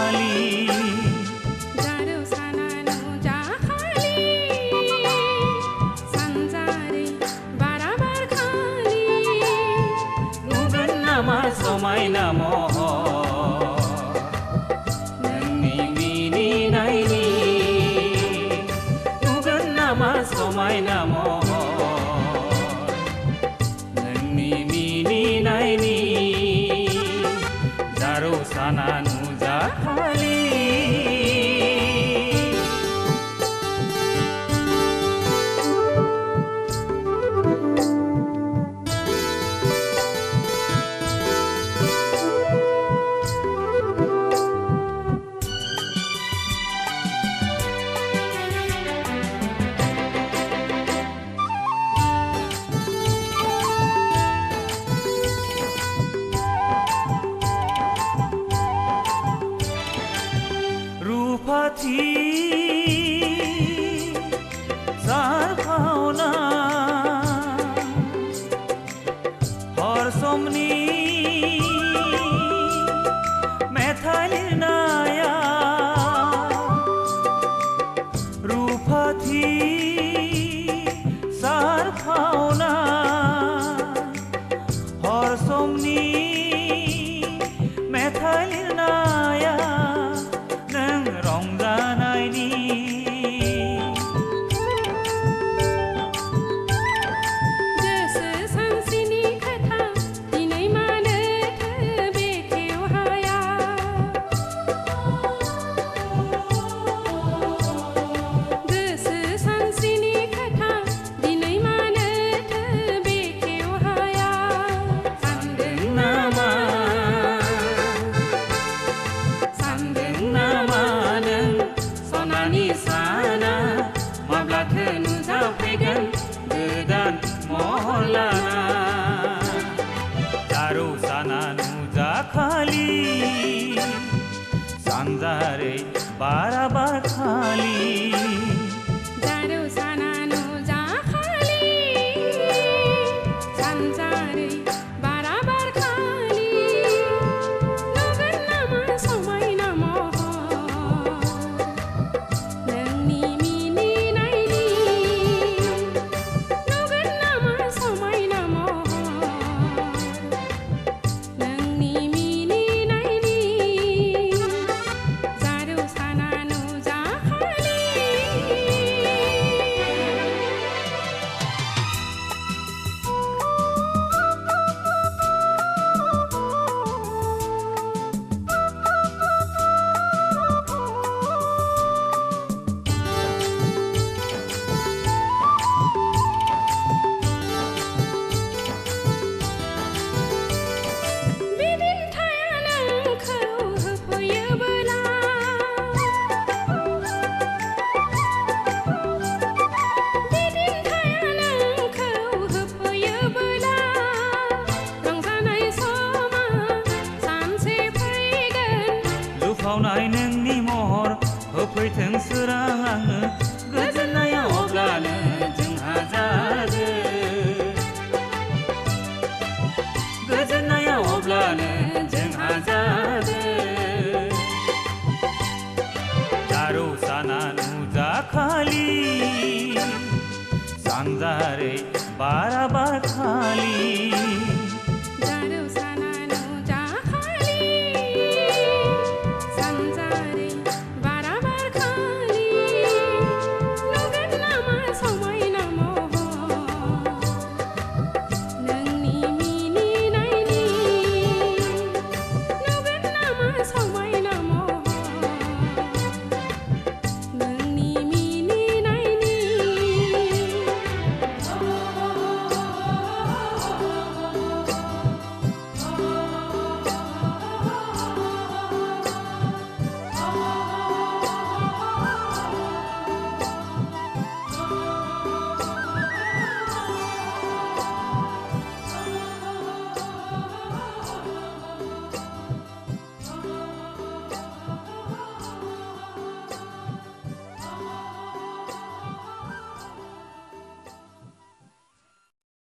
खाली जारौ सानानो जाखालि सानजारै बाराबार खालि नुगोन नामा समायना महर नोंनि मिनिनायनि नुगोन नामा समायना महर नोंनि मिनिनायनि जारौ साना नुजाखालि रूपाथि जारखावना हर समनि मेथाइ लिरनाया रूपाथि जारखावना हर समनि मेथाइ लिरनाया रंजानायनि गोसो सानसेनि खोथा दिनै मानोथो बेखेव हाया गोसो सानसेनि खोथा दिनै मानोथो बेखेव हाया सानदों नामा सनानि साना माब्लाथो नुजाफैगोन गोदान महर लाना जारौ साना नुजाखालि सानजारै बाराबार खालि जारौ साना नुजाखालि सानजारै बाराबार खालि नुगोन नामा समायना महर नोंनि मिनिनायनि नुगोन नामा समायना महर नोंनि मिनिनायनि जारौ साना नुजाखालि बिदिन्थाया नोंखौ होफैयोबोला बिदिन्थाया नोंखौ होफैयोबोला रंजानाय समा सानसे फैगोन लुफावनाय नोंनि महर होफैथों सोरां आंनो गोजोननाया अब्लानो जोंहा जागोन गोजोननाया अब्लानो जोंहा जागोन जारौ साना नुजाखालि सानजारै बाराबार खालि